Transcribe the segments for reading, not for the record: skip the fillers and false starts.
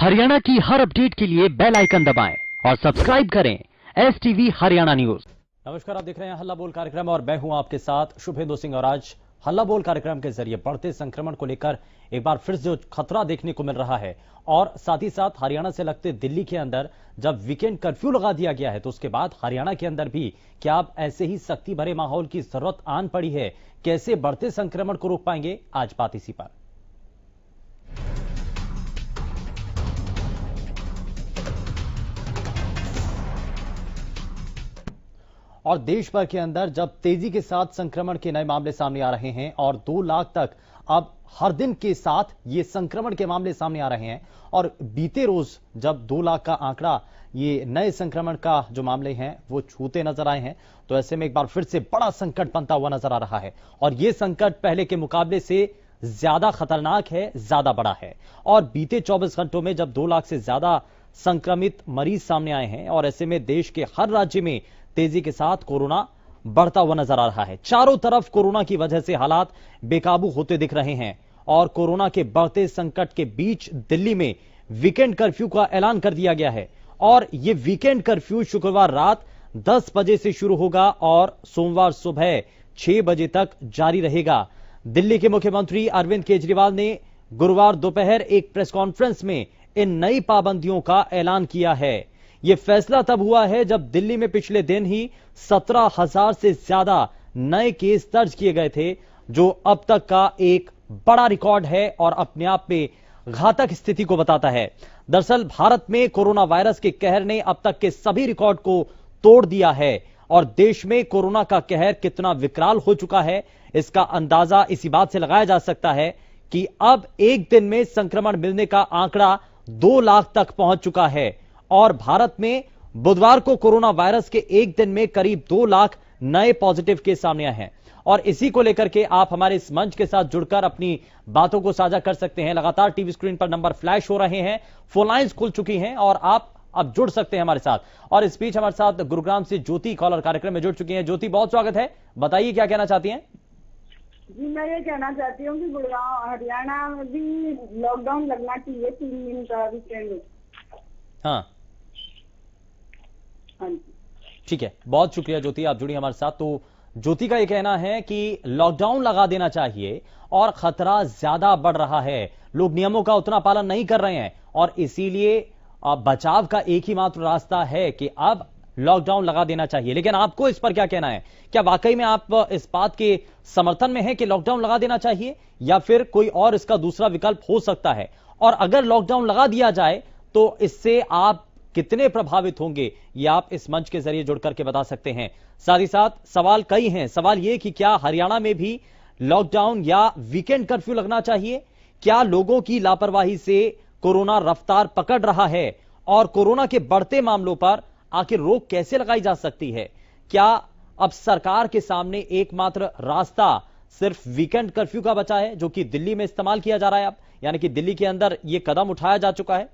हरियाणा की हर अपडेट के लिए बेल आइकन दबाएं और सब्सक्राइब करें STV हरियाणा न्यूज। नमस्कार, आप देख रहे हैं हल्ला बोल कार्यक्रम और मैं हूं आपके साथ शुभेंदु सिंह। और आज हल्ला बोल कार्यक्रम के जरिए बढ़ते संक्रमण को लेकर एक बार फिर से खतरा देखने को मिल रहा है और साथ ही साथ हरियाणा से लगते दिल्ली के अंदर जब वीकेंड कर्फ्यू लगा दिया गया है तो उसके बाद हरियाणा के अंदर भी क्या अब ऐसे ही सख्ती भरे माहौल की जरूरत आन पड़ी है? कैसे बढ़ते संक्रमण को रोक पाएंगे, आज बात इसी पर। और देश भर के अंदर जब तेजी के साथ संक्रमण के नए मामले सामने आ रहे हैं और 2 लाख तक अब हर दिन के साथ ये संक्रमण के मामले सामने आ रहे हैं और बीते रोज जब 2 लाख का आंकड़ा ये नए संक्रमण का जो मामले हैं वो छूते नजर आए हैं, तो ऐसे में एक बार फिर से बड़ा संकट बनता हुआ नजर आ रहा है और ये संकट पहले के मुकाबले से ज्यादा खतरनाक है, ज्यादा बड़ा है। और बीते 24 घंटों में जब 2 लाख से ज्यादा संक्रमित मरीज सामने आए हैं और ऐसे में देश के हर राज्य में तेजी के साथ कोरोना बढ़ता हुआ नजर आ रहा है। चारों तरफ कोरोना की वजह से हालात बेकाबू होते दिख रहे हैं और कोरोना के बढ़ते संकट के बीच दिल्ली में वीकेंड कर्फ्यू का ऐलान कर दिया गया है और यह वीकेंड कर्फ्यू शुक्रवार रात 10 बजे से शुरू होगा और सोमवार सुबह 6 बजे तक जारी रहेगा। दिल्ली के मुख्यमंत्री अरविंद केजरीवाल ने गुरुवार दोपहर एक प्रेस कॉन्फ्रेंस में इन नई पाबंदियों का ऐलान किया है। यह फैसला तब हुआ है जब दिल्ली में पिछले दिन ही 17,000 से ज्यादा नए केस दर्ज किए गए थे, जो अब तक का एक बड़ा रिकॉर्ड है और अपने आप में घातक स्थिति को बताता है। दरअसल भारत में कोरोना वायरस के कहर ने अब तक के सभी रिकॉर्ड को तोड़ दिया है और देश में कोरोना का कहर कितना विकराल हो चुका है इसका अंदाजा इसी बात से लगाया जा सकता है कि अब एक दिन में संक्रमण मिलने का आंकड़ा 2 लाख तक पहुंच चुका है और भारत में बुधवार को कोरोना वायरस के एक दिन में करीब 2 लाख नए पॉजिटिव केस सामने आए हैं और इसी को लेकर के आप हमारे इस मंच के साथ जुड़कर अपनी बातों को साझा कर सकते हैं। लगातार टीवी स्क्रीन पर नंबर फ्लैश हो रहे हैं, फोन लाइंस खुल चुकी हैं और आप अब जुड़ सकते हैं हमारे साथ। और इस बीच हमारे साथ गुरुग्राम से ज्योति कॉलर कार्यक्रम में जुड़ चुकी हैं। ज्योति, बहुत स्वागत है, बताइए क्या कहना चाहती हैं? जी, मैं ये कहना चाहती हूँ कि गुड़गांव हरियाणा में भी लॉकडाउन लगना चाहिए 3 दिन का वीकेंड। हाँ जी, ठीक है, बहुत शुक्रिया ज्योति, आप जुड़ी हमारे साथ। तो ज्योति का यह कहना है कि लॉकडाउन लगा देना चाहिए और खतरा ज्यादा बढ़ रहा है, लोग नियमों का उतना पालन नहीं कर रहे हैं और इसीलिए बचाव का एक ही मात्र रास्ता है कि अब लॉकडाउन लगा देना चाहिए। लेकिन आपको इस पर क्या कहना है? क्या वाकई में आप इस बात के समर्थन में हैं कि लॉकडाउन लगा देना चाहिए या फिर कोई और इसका दूसरा विकल्प हो सकता है? और अगर लॉकडाउन लगा दिया जाए तो इससे आप कितने प्रभावित होंगे, ये आप इस मंच के जरिए जुड़ करके बता सकते हैं। साथ ही साथ सवाल कई हैं। सवाल ये कि क्या हरियाणा में भी लॉकडाउन या वीकेंड कर्फ्यू लगना चाहिए? क्या लोगों की लापरवाही से कोरोना रफ्तार पकड़ रहा है और कोरोना के बढ़ते मामलों पर आखिर रोक कैसे लगाई जा सकती है? क्या अब सरकार के सामने एकमात्र रास्ता सिर्फ वीकेंड कर्फ्यू का बचा है, जो कि दिल्ली में इस्तेमाल किया जा रहा है अब, यानी कि दिल्ली के अंदर यह कदम उठाया जा चुका है?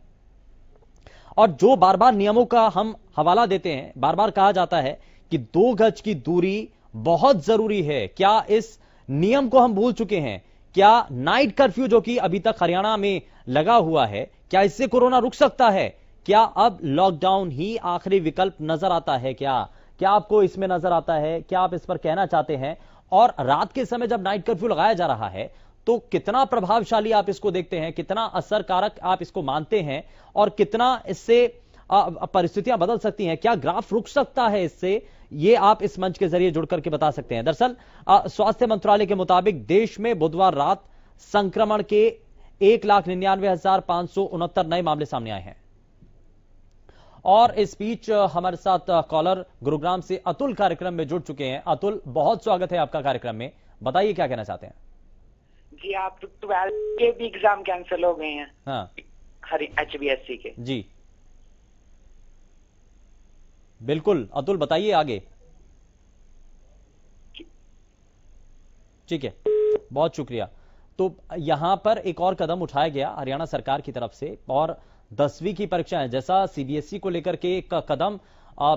और जो बार बार नियमों का हम हवाला देते हैं, बार बार कहा जाता है कि 2 गज की दूरी बहुत जरूरी है, क्या इस नियम को हम भूल चुके हैं? क्या नाइट कर्फ्यू जो कि अभी तक हरियाणा में लगा हुआ है, क्या इससे कोरोना रुक सकता है? क्या अब लॉकडाउन ही आखिरी विकल्प नजर आता है? क्या आपको इसमें नजर आता है? क्या आप इस पर कहना चाहते हैं? और रात के समय जब नाइट कर्फ्यू लगाया जा रहा है तो कितना प्रभावशाली आप इसको देखते हैं, कितना असरकारक आप इसको मानते हैं और कितना इससे परिस्थितियां बदल सकती हैं? क्या ग्राफ रुक सकता है इससे? ये आप इस मंच के जरिए जुड़ करके बता सकते हैं। दरअसल स्वास्थ्य मंत्रालय के मुताबिक देश में बुधवार रात संक्रमण के 1,99,569 नए मामले सामने आए हैं। और इस बीच हमारे साथ कॉलर गुरुग्राम से अतुल कार्यक्रम में जुड़ चुके हैं। अतुल, बहुत स्वागत है आपका कार्यक्रम में, बताइए क्या कहना चाहते हैं? जी, आप 12 के भी एग्जाम कैंसिल हो गए हैं। हाँ, HBSC के। जी बिल्कुल अतुल, बताइए आगे। ठीक है, बहुत शुक्रिया। तो यहां पर एक और कदम उठाया गया हरियाणा सरकार की तरफ से और 10वीं की परीक्षाएं, जैसा CBSE को लेकर के एक कदम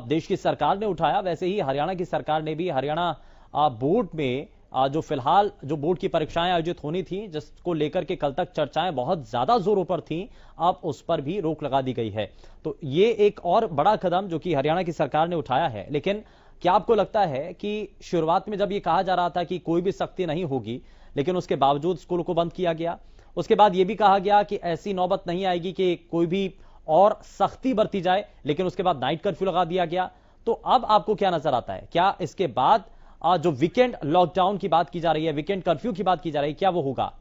देश की सरकार ने उठाया, वैसे ही हरियाणा की सरकार ने भी हरियाणा बोर्ड में जो फिलहाल जो बोर्ड की परीक्षाएं आयोजित होनी थी, जिसको लेकर के कल तक चर्चाएं बहुत ज्यादा जोरों पर थीं, अब उस पर भी रोक लगा दी गई है। तो ये एक और बड़ा कदम जो कि हरियाणा की सरकार ने उठाया है। लेकिन क्या आपको लगता है कि शुरुआत में जब ये कहा जा रहा था कि कोई भी सख्ती नहीं होगी, लेकिन उसके बावजूद स्कूलों को बंद किया गया, उसके बाद यह भी कहा गया कि ऐसी नौबत नहीं आएगी कि कोई भी और सख्ती बरती जाए, लेकिन उसके बाद नाइट कर्फ्यू लगा दिया गया, तो अब आपको क्या नजर आता है? क्या इसके बाद जो वीकेंड लॉकडाउन की बात की जा रही है, वीकेंड कर्फ्यू की बात की जा रही है, क्या वो होगा?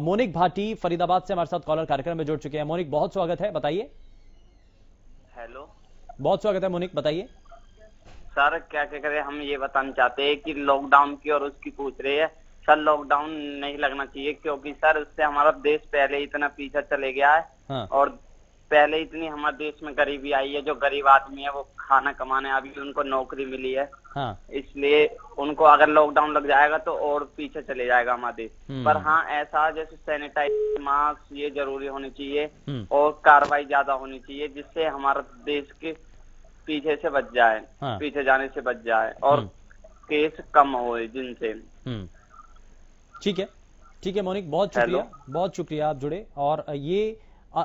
मोनिक भाटी फरीदाबाद से हमारे साथ कॉलर कार्यक्रम में जुड़ चुके हैं। मोनिक, बहुत स्वागत है, बताइए। हेलो, बहुत स्वागत है मोनिक, बताइए। सर क्या करें, हम ये बताना चाहते हैं कि लॉकडाउन की और उसकी पूछ रहे हैं। सर लॉकडाउन नहीं लगना चाहिए, क्योंकि सर उससे हमारा देश पहले इतना पीछे चले गया है। हाँ। और पहले इतनी हमारे देश में गरीबी आई है, जो गरीब आदमी है वो खाना कमाने, अभी उनको नौकरी मिली है। हाँ। इसलिए उनको अगर लॉकडाउन लग जाएगा तो और पीछे चले जाएगा हमारा देश। पर हाँ, ऐसा जैसे सैनिटाइजर, मास्क ये जरूरी होनी चाहिए और कार्रवाई ज्यादा होनी चाहिए, जिससे हमारा देश के पीछे से बच जाए। हाँ। पीछे जाने से बच जाए और केस कम हो जिनसे। ठीक है, ठीक है मोनिक, बहुत शुक्रिया, बहुत शुक्रिया, आप जुड़े। और ये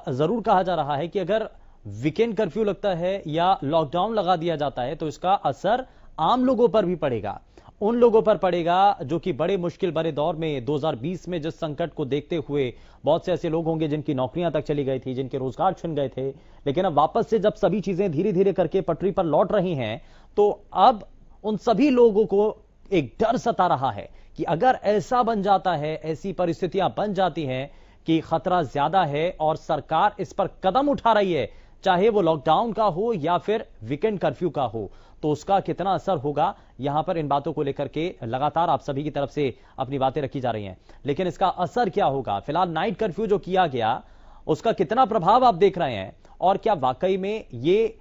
जरूर कहा जा रहा है कि अगर वीकेंड कर्फ्यू लगता है या लॉकडाउन लगा दिया जाता है तो इसका असर आम लोगों पर भी पड़ेगा, उन लोगों पर पड़ेगा जो कि बड़े मुश्किल भरे दौर में 2020 में जिस संकट को देखते हुए बहुत से ऐसे लोग होंगे जिनकी नौकरियां तक चली गई थी, जिनके रोजगार छिन गए थे, लेकिन अब वापस से जब सभी चीजें धीरे धीरे करके पटरी पर लौट रही हैं, तो अब उन सभी लोगों को एक डर सता रहा है कि अगर ऐसा बन जाता है, ऐसी परिस्थितियां बन जाती हैं कि खतरा ज्यादा है और सरकार इस पर कदम उठा रही है, चाहे वो लॉकडाउन का हो या फिर वीकेंड कर्फ्यू का हो, तो उसका कितना असर होगा। यहां पर इन बातों को लेकर के लगातार आप सभी की तरफ से अपनी बातें रखी जा रही हैं, लेकिन इसका असर क्या होगा? फिलहाल नाइट कर्फ्यू जो किया गया, उसका कितना प्रभाव आप देख रहे हैं और क्या वाकई में ये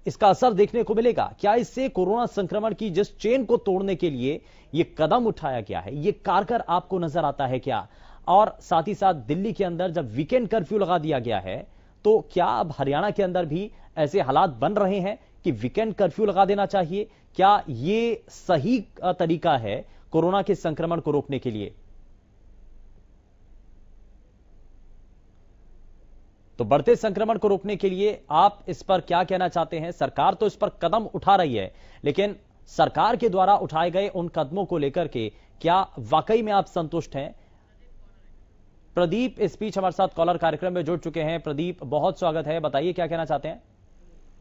इसका असर देखने को मिलेगा? क्या इससे कोरोना संक्रमण की जिस चेन को तोड़ने के लिए यह कदम उठाया गया है, यह कारगर आपको नजर आता है क्या? और साथ ही साथ दिल्ली के अंदर जब वीकेंड कर्फ्यू लगा दिया गया है, तो क्या अब हरियाणा के अंदर भी ऐसे हालात बन रहे हैं कि वीकेंड कर्फ्यू लगा देना चाहिए? क्या ये सही तरीका है कोरोना के संक्रमण को रोकने के लिए? तो बढ़ते संक्रमण को रोकने के लिए आप इस पर क्या कहना चाहते हैं? सरकार तो इस पर कदम उठा रही है, लेकिन सरकार के द्वारा उठाए गए उन कदमों को लेकर के क्या वाकई में आप संतुष्ट हैं? प्रदीप इस बीच हमारे साथ कॉलर कार्यक्रम में जुड़ चुके हैं। प्रदीप, बहुत स्वागत है, बताइए क्या कहना चाहते हैं?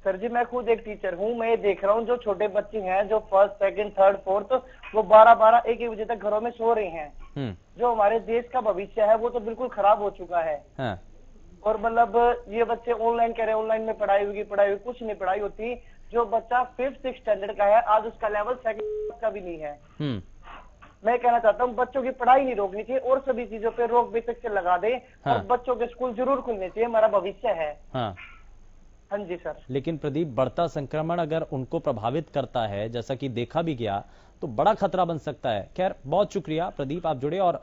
सर जी, मैं खुद एक टीचर हूँ। मैं ये देख रहा हूँ जो छोटे बच्चे हैं, जो फर्स्ट, सेकंड, थर्ड, फोर्थ, वो 12-12, 1-1 बजे तक घरों में सो रहे हैं। जो हमारे देश का भविष्य है वो तो बिल्कुल खराब हो चुका है। हाँ। और मतलब ये बच्चे ऑनलाइन कह रहे हैं, ऑनलाइन में पढ़ाई होगी, कुछ नहीं पढ़ाई होती। जो बच्चा 5th-6th स्टैंडर्ड का है, आज उसका लेवल 2nd का भी नहीं है। मैं कहना चाहता हूँ बच्चों की पढ़ाई नहीं रोकनी चाहिए और सभी चीजों पे रोक बेशक से लगा दे। हाँ। और बच्चों के स्कूल जरूर खुलने चाहिए, हमारा भविष्य है। हाँ। हाँ जी सर। लेकिन प्रदीप, बढ़ता संक्रमण अगर उनको प्रभावित करता है, जैसा कि देखा भी गया, तो बड़ा खतरा बन सकता है। खैर, बहुत शुक्रिया प्रदीप, आप जुड़े। और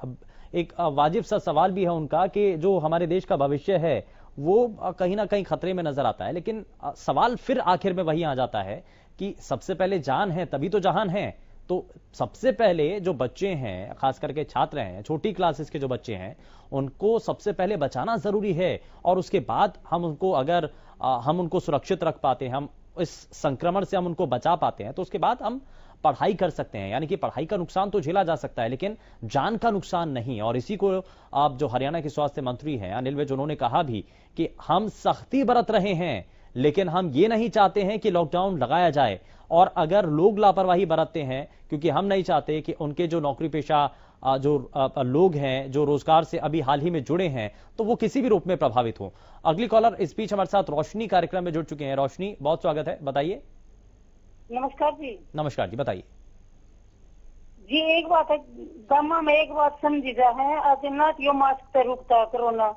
एक वाजिब सा सवाल भी है उनका कि जो हमारे देश का भविष्य है वो कहीं ना कहीं खतरे में नजर आता है, लेकिन सवाल फिर आखिर में वही आ जाता है कि सबसे पहले जान है तभी तो जहान है। तो सबसे पहले जो बच्चे हैं, खास करके छात्र हैं, छोटी क्लासेस के जो बच्चे हैं, उनको सबसे पहले बचाना जरूरी है। और उसके बाद हम उनको, अगर हम उनको सुरक्षित रख पाते हैं, हम इस संक्रमण से हम उनको बचा पाते हैं, तो उसके बाद हम पढ़ाई कर सकते हैं। यानी कि पढ़ाई का नुकसान तो झेला जा सकता है, लेकिन जान का नुकसान नहीं। और इसी को आप जो हरियाणा के स्वास्थ्य मंत्री हैं अनिल विज, उन्होंने कहा भी कि हम सख्ती बरत रहे हैं, लेकिन हम ये नहीं चाहते हैं कि लॉकडाउन लगाया जाए। और अगर लोग लापरवाही बरतते हैं, क्योंकि हम नहीं चाहते कि उनके जो नौकरी पेशा जो लोग हैं, जो रोजगार से अभी हाल ही में जुड़े हैं, तो वो किसी भी रूप में प्रभावित हो। अगली कॉलर इस बीच हमारे साथ रोशनी कार्यक्रम में जुड़ चुके हैं। रोशनी, बहुत स्वागत है, बताइए। नमस्कार जी। नमस्कार जी, बताइए जी। एक बात है, गामा में एक बात समझी जा है, आज ना यो मास्क से रुकता कोरोना,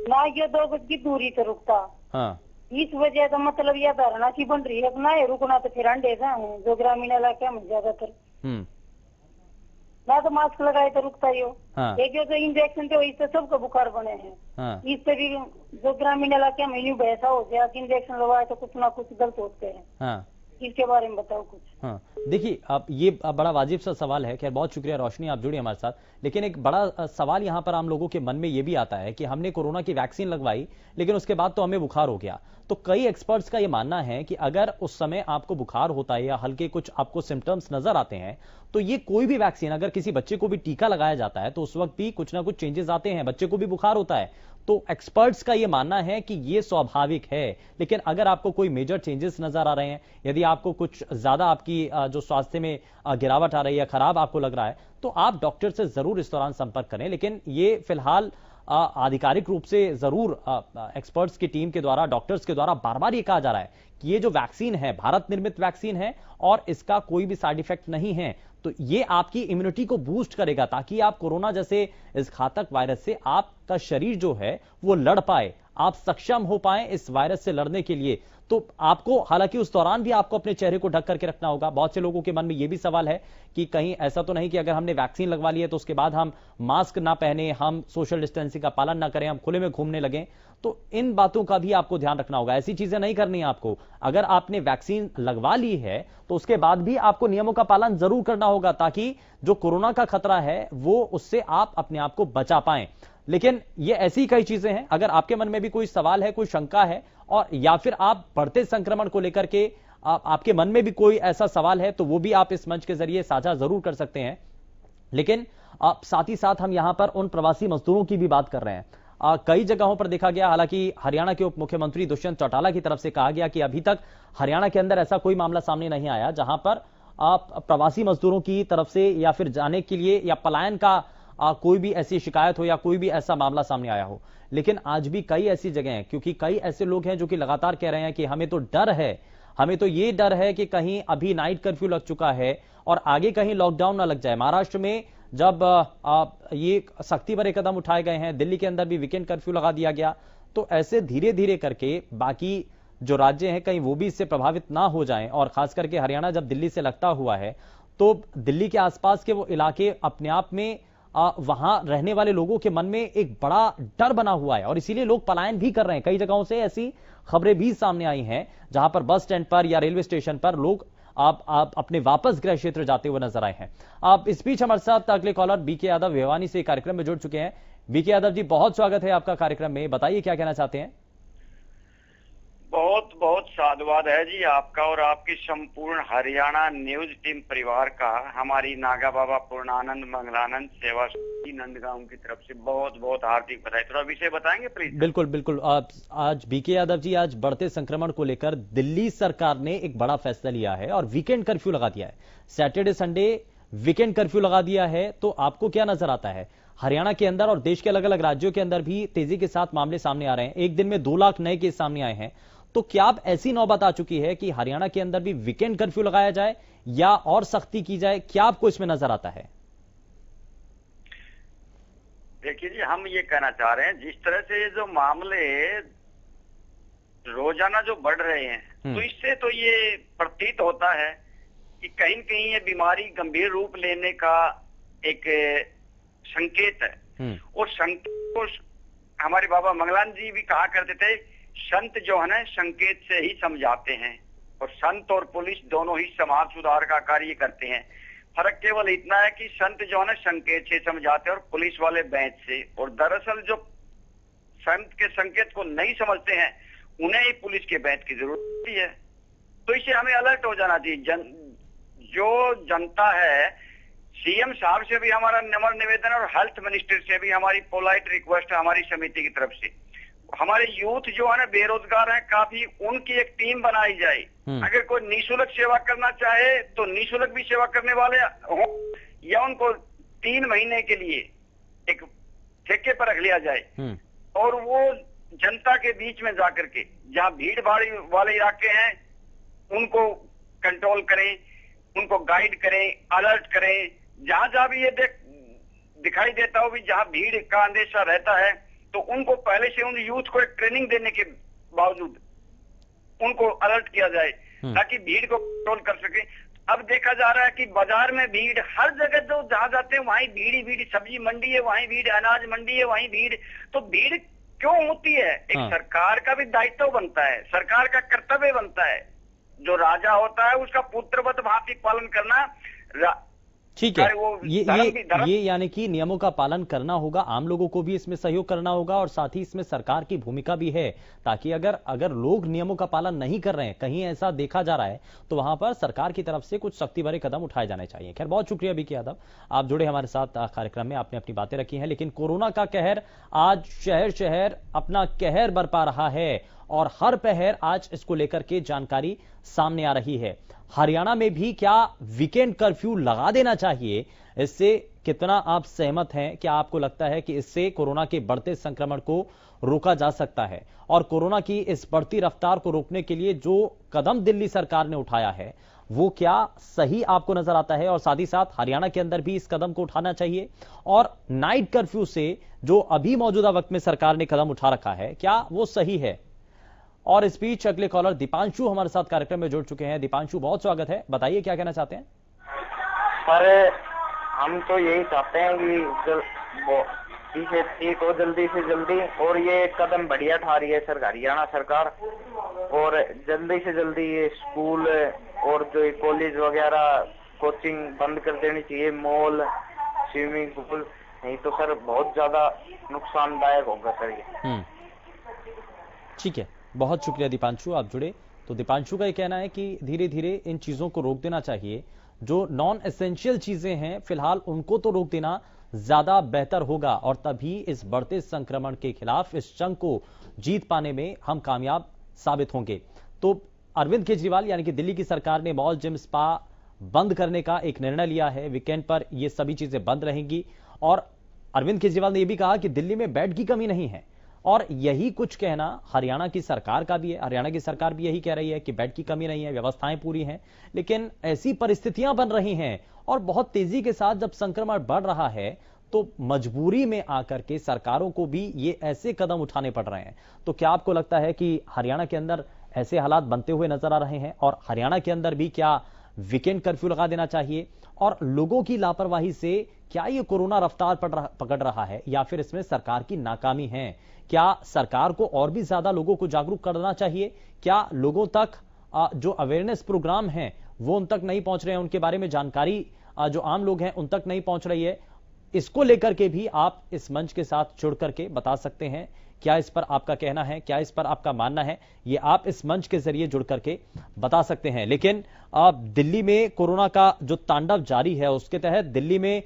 ना यो 2 गज की दूरी से रुकता। हाँ। इस वजह से मतलब यह धारणा की बन रही है, ना ये रुकना तो फिर अंडे है जो ग्रामीण इलाके में ज्यादातर ना तो मास्क लगाए तो रुकता ही हो। हाँ। एक जो इंजेक्शन थे इससे सबको बुखार बने हैं। हाँ। इससे भी जो ग्रामीण इलाके में यूं ऐसा हो गया कि इंजेक्शन लगवाए तो कुछ ना कुछ गलत होते हैं। हाँ। इसके बारे में बताओ कुछ। हाँ, देखिए अब ये बड़ा वाजिब सा सवाल है। खैर बहुत शुक्रिया रोशनी, आप जुड़ी हमारे साथ। लेकिन एक बड़ा सवाल यहाँ पर आम लोगों के मन में ये भी आता है कि हमने कोरोना की वैक्सीन लगवाई लेकिन उसके बाद तो हमें बुखार हो गया। तो कई एक्सपर्ट्स का ये मानना है कि अगर उस समय आपको बुखार होता है या हल्के कुछ आपको सिम्टम्स नजर आते हैं तो ये कोई भी वैक्सीन, अगर किसी बच्चे को भी टीका लगाया जाता है तो उस वक्त भी कुछ ना कुछ चेंजेस आते हैं, बच्चे को भी बुखार होता है। तो एक्सपर्ट्स का यह मानना है कि यह स्वाभाविक है। लेकिन अगर आपको कोई मेजर चेंजेस नजर आ रहे हैं, यदि आपको कुछ ज्यादा आपकी जो स्वास्थ्य में गिरावट आ रही है, खराब आपको लग रहा है, तो आप डॉक्टर से जरूर इस दौरान संपर्क करें। लेकिन ये फिलहाल आधिकारिक रूप से जरूर एक्सपर्ट्स की टीम के द्वारा, डॉक्टर्स के द्वारा बार बार ये कहा जा रहा है कि ये जो वैक्सीन है भारत निर्मित वैक्सीन है और इसका कोई भी साइड इफेक्ट नहीं है। तो ये आपकी इम्यूनिटी को बूस्ट करेगा ताकि आप कोरोना जैसे इस घातक वायरस से आपका शरीर जो है वो लड़ पाए, आप सक्षम हो पाए इस वायरस से लड़ने के लिए। तो आपको, हालांकि उस दौरान भी आपको अपने चेहरे को ढक करके रखना होगा। बहुत से लोगों के मन में यह भी सवाल है कि कहीं ऐसा तो नहीं कि अगर हमने वैक्सीन लगवा ली है तो उसके बाद हम मास्क ना पहने, हम सोशल डिस्टेंसिंग का पालन ना करें, हम खुले में घूमने लगें। तो इन बातों का भी आपको ध्यान रखना होगा। ऐसी चीजें नहीं करनी है आपको। अगर आपने वैक्सीन लगवा ली है तो उसके बाद भी आपको नियमों का पालन जरूर करना होगा ताकि जो कोरोना का खतरा है वो उससे आप अपने आप को बचा पाएं। लेकिन ये ऐसी कई चीजें हैं, अगर आपके मन में भी कोई सवाल है, कोई शंका है, और या फिर आप बढ़ते संक्रमण को लेकर के आपके मन में भी कोई ऐसा सवाल है तो वो भी आप इस मंच के जरिए साझा जरूर कर सकते हैं। लेकिन साथ ही साथ हम यहां पर उन प्रवासी मजदूरों की भी बात कर रहे हैं। कई जगहों पर देखा गया, हालांकि हरियाणा के उप मुख्यमंत्री दुष्यंत चौटाला की तरफ से कहा गया कि अभी तक हरियाणा के अंदर ऐसा कोई मामला सामने नहीं आया जहां पर प्रवासी मजदूरों की तरफ से या फिर जाने के लिए या पलायन का कोई भी ऐसी शिकायत हो या कोई भी ऐसा मामला सामने आया हो। लेकिन आज भी कई ऐसी जगह हैं, क्योंकि कई ऐसे लोग हैं जो कि लगातार कह रहे हैं कि हमें तो डर है, हमें तो ये डर है कि कहीं अभी नाइट कर्फ्यू लग चुका है और आगे कहीं लॉकडाउन ना लग जाए। महाराष्ट्र में जब ये सख्ती भरे कदम उठाए गए हैं, दिल्ली के अंदर भी वीकेंड कर्फ्यू लगा दिया गया, तो ऐसे धीरे धीरे करके बाकी जो राज्य हैं कहीं वो भी इससे प्रभावित ना हो जाएं। और खास करके हरियाणा जब दिल्ली से लगता हुआ है तो दिल्ली के आसपास के वो इलाके अपने आप में वहां रहने वाले लोगों के मन में एक बड़ा डर बना हुआ है और इसीलिए लोग पलायन भी कर रहे हैं। कई जगहों से ऐसी खबरें भी सामने आई हैं जहां पर बस स्टैंड पर या रेलवे स्टेशन पर लोग आप अपने वापस गृह क्षेत्र जाते हुए नजर आए हैं। आप इस बीच हमारे साथ अगले कॉलर बीके यादव भिवानी से कार्यक्रम में जुड़ चुके हैं। बीके यादव जी, बहुत स्वागत है आपका कार्यक्रम में। बताइए क्या कहना चाहते हैं। बहुत बहुत साधुवाद है जी आपका और आपकी संपूर्ण हरियाणा न्यूज टीम परिवार का, हमारी नागा बाबा पूर्णानंद मंगलानंद सेवा नंदगांव की तरफ से बहुत बहुत हार्दिक बधाई। थोड़ा विषय बताएंगे प्लीज। बिल्कुल बिल्कुल। आज बीके यादव जी, आज बढ़ते संक्रमण को लेकर दिल्ली सरकार ने एक बड़ा फैसला लिया है और वीकेंड कर्फ्यू लगा दिया है। सैटरडे संडे वीकेंड कर्फ्यू लगा दिया है, तो आपको क्या नजर आता है? हरियाणा के अंदर और देश के अलग अलग राज्यों के अंदर भी तेजी के साथ मामले सामने आ रहे हैं। एक दिन में 2 लाख नए केस सामने आए हैं। तो क्या अब ऐसी नौबत आ चुकी है कि हरियाणा के अंदर भी वीकेंड कर्फ्यू लगाया जाए या और सख्ती की जाए? क्या आपको इसमें नजर आता है? देखिए जी, हम ये कहना चाह रहे हैं, जिस तरह से ये जो मामले रोजाना जो बढ़ रहे हैं, तो इससे तो ये प्रतीत होता है कि कहीं न कहीं ये बीमारी गंभीर रूप लेने का एक संकेत है। और संकेत को हमारे बाबा मंगलान जी भी कहा करते थे, संत जो है ना संकेत से ही समझाते हैं, और संत और पुलिस दोनों ही समाज सुधार का कार्य करते हैं। फर्क केवल इतना है कि संत जो है ना संकेत से समझाते हैं और पुलिस वाले बैंच से। और दरअसल जो संत के संकेत को नहीं समझते हैं उन्हें ही पुलिस के बैंच की जरूरत है। तो इससे हमें अलर्ट हो जाना चाहिए। जो जनता है, सीएम साहब से भी हमारा नम्र निवेदन और हेल्थ मिनिस्टर से भी हमारी पोलाइट रिक्वेस्ट है हमारी समिति की तरफ से, हमारे यूथ जो है ना बेरोजगार है काफी, उनकी एक टीम बनाई जाए। अगर कोई निःशुल्क सेवा करना चाहे तो निःशुल्क भी सेवा करने वाले हो, या उनको 3 महीने के लिए एक ठेके पर रख लिया जाए और वो जनता के बीच में जाकर के जहाँ भीड़ भाड़ वाले इलाके हैं उनको कंट्रोल करें, उनको गाइड करें, अलर्ट करें। जहां जहां भी ये दिखाई देता हो भी जहां भीड़ का अंदेशा रहता है तो उनको पहले से उन यूथ को एक ट्रेनिंग देने के बावजूद उनको अलर्ट किया जाए ताकि भीड़ को कंट्रोल कर सके। अब देखा जा रहा है कि बाजार में भीड़, हर जगह जो जहां जाते हैं वहीं भीड़ ही भीड़, सब्जी मंडी है वहीं भीड़, अनाज मंडी है वहीं भीड़। तो भीड़ क्यों होती है? एक सरकार का भी दायित्व बनता है, सरकार का कर्तव्य बनता है जो राजा होता है उसका पुत्रवत भांति पालन करना। ठीक है, ये यानी कि नियमों का पालन करना होगा, आम लोगों को भी इसमें सहयोग करना होगा और साथ ही इसमें सरकार की भूमिका भी है, ताकि अगर लोग नियमों का पालन नहीं कर रहे हैं, कहीं ऐसा देखा जा रहा है, तो वहां पर सरकार की तरफ से कुछ सख्ती भरे कदम उठाए जाने चाहिए। खैर, बहुत शुक्रिया बीके यादव, आप जुड़े हमारे साथ कार्यक्रम में, आपने अपनी बातें रखी हैं। लेकिन कोरोना का कहर आज शहर शहर अपना कहर बरपा रहा है और हर पहर आज इसको लेकर के जानकारी सामने आ रही है। हरियाणा में भी क्या वीकेंड कर्फ्यू लगा देना चाहिए? इससे कितना आप सहमत हैं? क्या आपको लगता है कि इससे कोरोना के बढ़ते संक्रमण को रोका जा सकता है? और कोरोना की इस बढ़ती रफ्तार को रोकने के लिए जो कदम दिल्ली सरकार ने उठाया है वो क्या सही आपको नजर आता है? और साथ ही साथ हरियाणा के अंदर भी इस कदम को उठाना चाहिए? और नाइट कर्फ्यू से जो अभी मौजूदा वक्त में सरकार ने कदम उठा रखा है, क्या वो सही है? और इस बीच अगले कॉलर दीपांशु हमारे साथ कार्यक्रम में जुड़ चुके हैं। दीपांशु, बहुत स्वागत है, बताइए क्या कहना चाहते हैं? पर हम तो यही चाहते हैं कि इसे ठीक हो जल्दी से जल्दी, और ये कदम बढ़िया उठा रही है हरियाणा सरकार, और जल्दी से जल्दी ये स्कूल और जो कॉलेज वगैरह कोचिंग बंद कर देनी चाहिए, मॉल, स्विमिंग पूल, नहीं तो सर बहुत ज्यादा नुकसानदायक होगा सर ये। ठीक है, बहुत शुक्रिया दीपांशु, आप जुड़े। तो दीपांशु का यह कहना है कि धीरे धीरे इन चीजों को रोक देना चाहिए, जो नॉन एसेंशियल चीजें हैं फिलहाल उनको तो रोक देना ज्यादा बेहतर होगा, और तभी इस बढ़ते संक्रमण के खिलाफ इस जंग को जीत पाने में हम कामयाब साबित होंगे। तो अरविंद केजरीवाल यानी कि दिल्ली की सरकार ने मॉल, जिम, स्पा बंद करने का एक निर्णय लिया है। वीकेंड पर ये सभी चीजें बंद रहेंगी, और अरविंद केजरीवाल ने यह भी कहा कि दिल्ली में बेड की कमी नहीं है, और यही कुछ कहना हरियाणा की सरकार का भी है। हरियाणा की सरकार भी यही कह रही है कि बेड की कमी नहीं है, व्यवस्थाएं पूरी हैं, लेकिन ऐसी परिस्थितियां बन रही हैं और बहुत तेजी के साथ जब संक्रमण बढ़ रहा है तो मजबूरी में आकर के सरकारों को भी ये ऐसे कदम उठाने पड़ रहे हैं। तो क्या आपको लगता है कि हरियाणा के अंदर ऐसे हालात बनते हुए नजर आ रहे हैं, और हरियाणा के अंदर भी क्या वीकेंड कर्फ्यू लगा देना चाहिए? और लोगों की लापरवाही से क्या ये कोरोना रफ्तार पकड़ रहा है, या फिर इसमें सरकार की नाकामी है? क्या सरकार को और भी ज्यादा लोगों को जागरूक करना चाहिए? क्या लोगों तक जो अवेयरनेस प्रोग्राम हैं वो उन तक नहीं पहुंच रहे हैं, उनके बारे में जानकारी जो आम लोग हैं उन तक नहीं पहुंच रही है? इसको लेकर के भी आप इस मंच के साथ जुड़ करके बता सकते हैं। क्या इस पर आपका कहना है, क्या इस पर आपका मानना है, ये आप इस मंच के जरिए जुड़ करके बता सकते हैं। लेकिन दिल्ली में कोरोना का जो तांडव जारी है उसके तहत दिल्ली में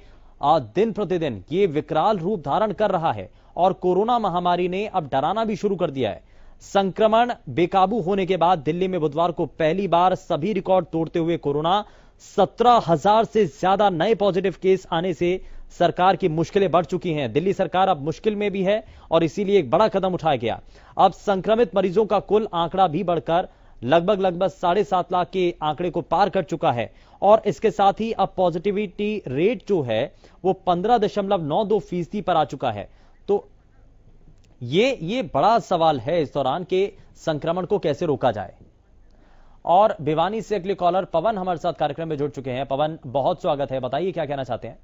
दिन प्रतिदिन ये विकराल रूप धारण कर रहा है, और कोरोना महामारी ने अब डराना भी शुरू कर दिया है। संक्रमण बेकाबू होने के बाद दिल्ली में बुधवार को पहली बार सभी रिकॉर्ड तोड़ते हुए कोरोना 17,000 से ज्यादा नए पॉजिटिव केस आने से सरकार की मुश्किलें बढ़ चुकी हैं। दिल्ली सरकार अब मुश्किल में भी है और इसीलिए एक बड़ा कदम उठाया गया। अब संक्रमित मरीजों का कुल आंकड़ा भी बढ़कर लगभग 7.5 लाख के आंकड़े को पार कर चुका है, और इसके साथ ही अब पॉजिटिविटी रेट जो है वो 15.92% पर आ चुका है। तो ये बड़ा सवाल है इस दौरान के संक्रमण को कैसे रोका जाए। और भिवानी से अगले कॉलर पवन हमारे साथ कार्यक्रम में जुड़ चुके हैं। पवन, बहुत स्वागत है, बताइए क्या कहना चाहते हैं?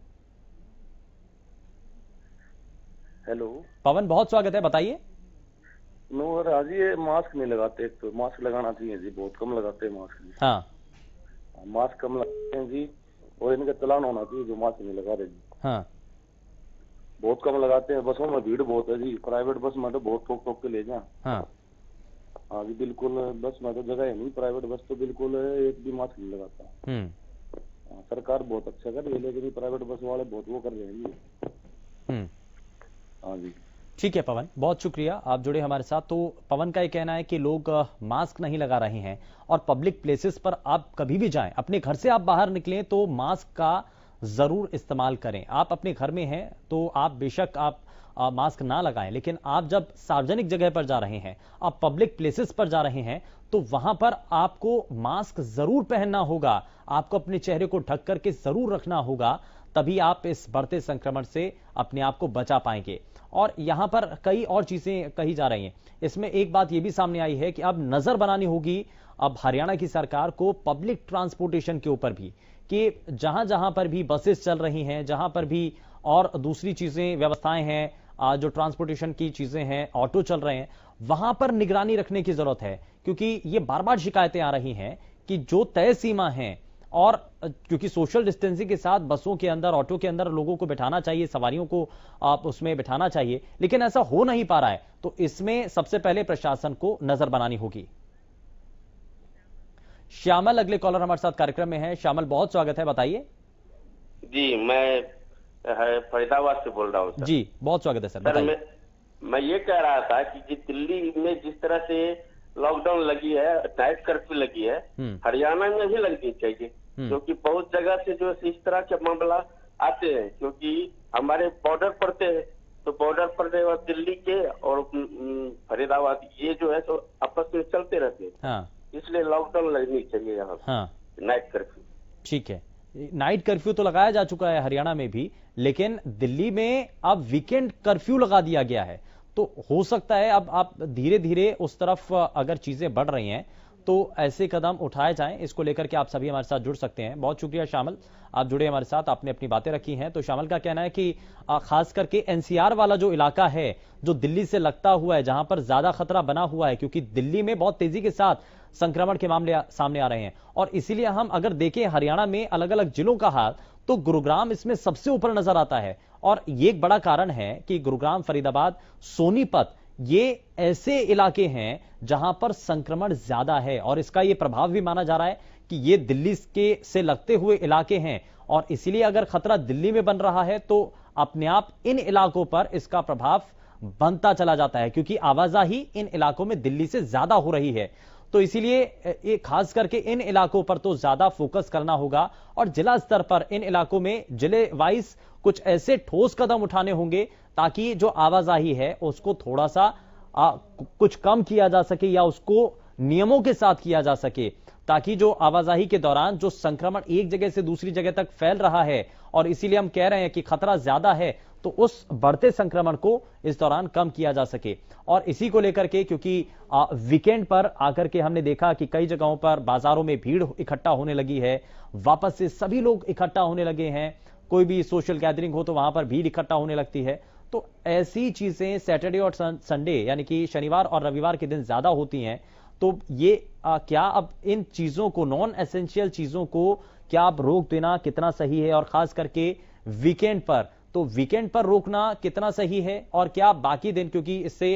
हेलो पवन, बहुत स्वागत है, बताइए। नो राजी, ये मास्क नहीं लगाते, तो मास्क लगाना चाहिए जी, बहुत कम लगाते हैं मास्क। हाँ, मास्क कम लगाते हैं जी, और इनका चालान होना चाहिए जो मास्क नहीं लगा रहे जी। हाँ, बहुत कम लगाते हैं। बसों में भीड़ बहुत है जी, प्राइवेट बस में तो बहुत ठोक ठोक के ले जाए। हाँ, हाँ जी, बिल्कुल बस में तो जगह है नहीं, प्राइवेट बस तो बिल्कुल एक भी मास्क नहीं लगाता। सरकार बहुत अच्छा कर रही है, लेकिन प्राइवेट बस वाले बहुत वो कर रहे हैं जी। हाँ जी, ठीक है पवन, बहुत शुक्रिया, आप जुड़े हमारे साथ। तो पवन का ये कहना है कि लोग मास्क नहीं लगा रहे हैं, और पब्लिक प्लेसेस पर आप कभी भी जाएं, अपने घर से आप बाहर निकलें तो मास्क का जरूर इस्तेमाल करें। आप अपने घर में हैं तो आप बेशक आप मास्क ना लगाएं, लेकिन आप जब सार्वजनिक जगह पर जा रहे हैं, आप पब्लिक प्लेसेस पर जा रहे हैं, तो वहां पर आपको मास्क जरूर पहनना होगा, आपको अपने चेहरे को ढक करके जरूर रखना होगा, तभी आप इस बढ़ते संक्रमण से अपने आप को बचा पाएंगे। और यहां पर कई और चीजें कही जा रही हैं। इसमें एक बात यह भी सामने आई है कि अब नजर बनानी होगी अब हरियाणा की सरकार को पब्लिक ट्रांसपोर्टेशन के ऊपर भी, कि जहां जहां पर भी बसेस चल रही हैं, जहां पर भी और दूसरी चीजें व्यवस्थाएं हैं, जो ट्रांसपोर्टेशन की चीजें हैं, ऑटो चल रहे हैं, वहां पर निगरानी रखने की जरूरत है। क्योंकि ये बार बार शिकायतें आ रही हैं कि जो तय सीमा है, और क्योंकि सोशल डिस्टेंसिंग के साथ बसों के अंदर, ऑटो के अंदर लोगों को बिठाना चाहिए, सवारियों को आप उसमें बिठाना चाहिए, लेकिन ऐसा हो नहीं पा रहा है, तो इसमें सबसे पहले प्रशासन को नजर बनानी होगी। श्यामल अगले कॉलर हमारे साथ कार्यक्रम में है। श्यामल, बहुत स्वागत है, बताइए। जी, मैं फरीदाबाद से बोल रहा हूँ सर। जी, बहुत स्वागत है सर, बताइए। मैं ये कह रहा था कि दिल्ली में जिस तरह से लॉकडाउन लगी है, नाइट कर्फ्यू लगी है, हरियाणा में भी लगनी चाहिए, क्योंकि बहुत जगह से जो इस तरह के मामला आते हैं, क्योंकि हमारे बॉर्डर पड़ते हैं, तो बॉर्डर पर दिल्ली के और फरीदाबाद ये जो है तो आपस में चलते रहते हैं। हाँ। इसलिए लॉकडाउन लगनी चाहिए यहाँ। हाँ। Night curfew. ठीक है, नाइट कर्फ्यू तो लगाया जा चुका है हरियाणा में भी, लेकिन दिल्ली में अब वीकेंड कर्फ्यू लगा दिया गया है। तो हो सकता है अब आप धीरे धीरे उस तरफ अगर चीजें बढ़ रही हैं तो ऐसे कदम उठाए जाएं। इसको लेकर के आप सभी हमारे साथ जुड़ सकते हैं। बहुत शुक्रिया श्यामल, आप जुड़े हमारे साथ, आपने अपनी बातें रखी हैं। तो श्यामल का कहना है कि खास करके एनसीआर वाला जो इलाका है, जो दिल्ली से लगता हुआ है, जहां पर ज्यादा खतरा बना हुआ है, क्योंकि दिल्ली में बहुत तेजी के साथ संक्रमण के मामले सामने आ रहे हैं, और इसीलिए हम अगर देखें हरियाणा में अलग अलग जिलों का हाल, तो गुरुग्राम इसमें सबसे ऊपर नजर आता है। और ये एक बड़ा कारण है कि गुरुग्राम, फरीदाबाद, सोनीपत ये ऐसे इलाके हैं जहां पर संक्रमण ज्यादा है, और इसका ये प्रभाव भी माना जा रहा है कि ये दिल्ली के से लगते हुए इलाके हैं, और इसीलिए अगर खतरा दिल्ली में बन रहा है तो अपने आप इन इलाकों पर इसका प्रभाव बनता चला जाता है, क्योंकि आवाजाही इन इलाकों में दिल्ली से ज्यादा हो रही है। तो इसीलिए ये खास करके इन इलाकों पर तो ज्यादा फोकस करना होगा, और जिला स्तर पर इन इलाकों में जिले वाइज कुछ ऐसे ठोस कदम उठाने होंगे ताकि जो आवाजाही है उसको थोड़ा सा कुछ कम किया जा सके, या उसको नियमों के साथ किया जा सके, ताकि जो आवाजाही के दौरान जो संक्रमण एक जगह से दूसरी जगह तक फैल रहा है, और इसीलिए हम कह रहे हैं कि खतरा ज्यादा है, तो उस बढ़ते संक्रमण को इस दौरान कम किया जा सके। और इसी को लेकर के, क्योंकि वीकेंड पर आकर के हमने देखा कि कई जगहों पर बाजारों में भीड़ इकट्ठा होने लगी है, वापस से सभी लोग इकट्ठा होने लगे हैं, कोई भी सोशल गैदरिंग हो तो वहां पर भीड़ इकट्ठा होने लगती है। तो ऐसी चीजें सैटरडे और संडे यानी कि शनिवार और रविवार के दिन ज्यादा होती हैं। तो ये क्या अब इन चीजों को, नॉन एसेंशियल चीजों को क्या अब रोक देना कितना सही है, और खास करके वीकेंड पर, तो वीकेंड पर रोकना कितना सही है, और क्या बाकी दिन, क्योंकि इससे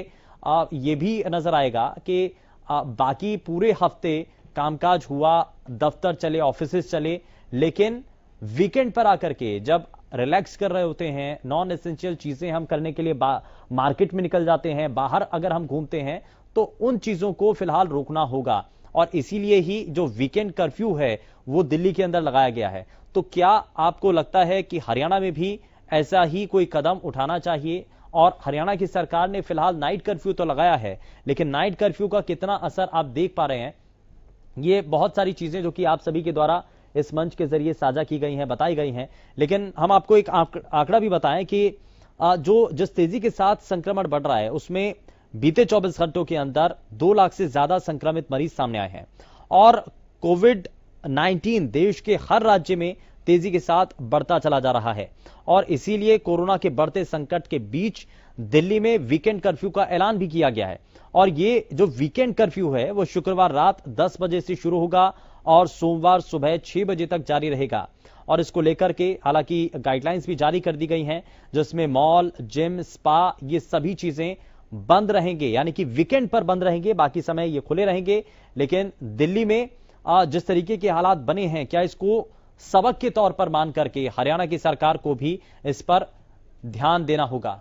ये भी नजर आएगा कि बाकी पूरे हफ्ते कामकाज हुआ, दफ्तर चले, ऑफिसेस चले, लेकिन वीकेंड पर आकर के जब रिलैक्स कर रहे होते हैं, नॉन एसेंशियल चीजें हम करने के लिए मार्केट में निकल जाते हैं, बाहर अगर हम घूमते हैं, तो उन चीजों को फिलहाल रोकना होगा। और इसीलिए ही जो वीकेंड कर्फ्यू है वो दिल्ली के अंदर लगाया गया है। तो क्या आपको लगता है कि हरियाणा में भी ऐसा ही कोई कदम उठाना चाहिए? और हरियाणा की सरकार ने फिलहाल नाइट कर्फ्यू तो लगाया है, लेकिन नाइट कर्फ्यू का कितना असर आप देख पा रहे हैं? ये बहुत सारी चीजें जो कि आप सभी के द्वारा इस मंच के जरिए साझा की गई हैं, बताई गई हैं, लेकिन हम आपको एक आंकड़ा भी बताएं कि जो जिस तेजी के साथ संक्रमण बढ़ रहा है उसमें बीते 24 घंटों के अंदर 2 लाख से ज्यादा संक्रमित मरीज सामने आए हैं, और कोविड-19 देश के हर राज्य में तेजी के साथ बढ़ता चला जा रहा है। और इसीलिए कोरोना के बढ़ते संकट के बीच दिल्ली में वीकेंड कर्फ्यू का ऐलान भी किया गया है। और ये जो वीकेंड कर्फ्यू है वो शुक्रवार रात 10 बजे से शुरू होगा और सोमवार सुबह 6 बजे तक जारी रहेगा। और इसको लेकर के हालांकि गाइडलाइंस भी जारी कर दी गई हैं, जिसमें मॉल, जिम, स्पा ये सभी चीजें बंद रहेंगे, यानी कि वीकेंड पर बंद रहेंगे, बाकी समय ये खुले रहेंगे। लेकिन दिल्ली में जिस तरीके के हालात बने हैं, क्या इसको सबक के तौर पर मान करके हरियाणा की सरकार को भी इस पर ध्यान देना होगा।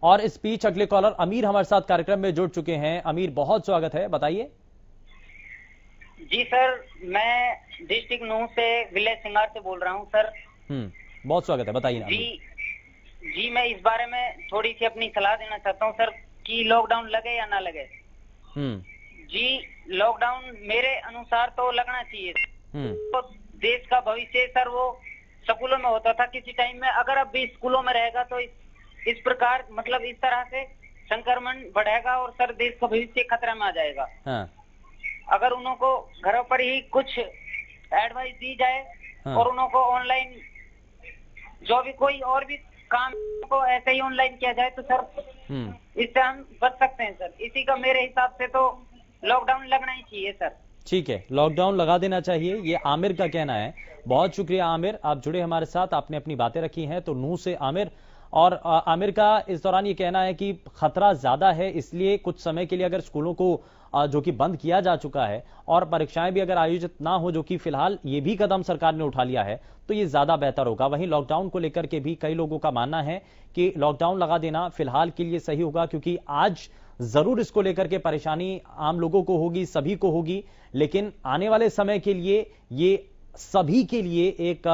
और इस बीच अगले कॉलर अमीर हमारे साथ कार्यक्रम में जुड़ चुके हैं। अमीर, बहुत स्वागत है, बताइए। जी सर, मैं डिस्ट्रिक्ट नूह से विलेज सिंगार से बोल रहा हूं सर। बहुत स्वागत है, बताइए। जी मैं इस बारे में थोड़ी सी अपनी सलाह देना चाहता हूं सर कि लॉकडाउन लगे या ना लगे। जी लॉकडाउन मेरे अनुसार तो लगना चाहिए। तो देश का भविष्य सर वो स्कूलों में होता था किसी टाइम में, अगर अब भी स्कूलों में रहेगा तो इस प्रकार मतलब इस तरह से संक्रमण बढ़ेगा और सर देश का भविष्य खतरे में आ जाएगा। अगर उनको घरों पर ही कुछ एडवाइस दी जाए और उनको ऑनलाइन जो भी कोई और भी काम को ऐसे ही ऑनलाइन किया जाए तो सर इससे हम बच सकते हैं सर। इसी का मेरे हिसाब से तो लॉकडाउन लगना ही चाहिए सर। ठीक है, लॉकडाउन लगा देना चाहिए, ये आमिर का कहना है। बहुत शुक्रिया आमिर, आप जुड़े हमारे साथ, आपने अपनी बातें रखी हैं। तो नूह से आमिर, और आमिर का इस दौरान ये कहना है कि खतरा ज्यादा है, इसलिए कुछ समय के लिए अगर स्कूलों को जो कि बंद किया जा चुका है और परीक्षाएं भी अगर आयोजित ना हो, जो कि फिलहाल ये भी कदम सरकार ने उठा लिया है, तो ये ज्यादा बेहतर होगा। वहीं लॉकडाउन को लेकर के भी कई लोगों का मानना है कि लॉकडाउन लगा देना फिलहाल के लिए सही होगा, क्योंकि आज जरूर इसको लेकर के परेशानी आम लोगों को होगी, सभी को होगी, लेकिन आने वाले समय के लिए ये सभी के लिए एक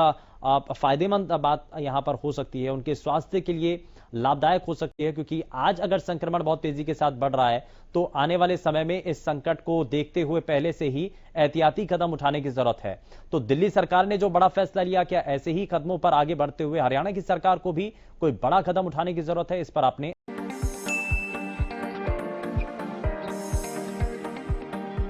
फायदेमंद बात यहां पर हो सकती है, उनके स्वास्थ्य के लिए लाभदायक हो सकती है, क्योंकि आज अगर संक्रमण बहुत तेजी के साथ बढ़ रहा है तो आने वाले समय में इस संकट को देखते हुए पहले से ही एहतियाती कदम उठाने की जरूरत है। तो दिल्ली सरकार ने जो बड़ा फैसला लिया, क्या ऐसे ही कदमों पर आगे बढ़ते हुए हरियाणा की सरकार को भी कोई बड़ा कदम उठाने की जरूरत है? इस पर आपने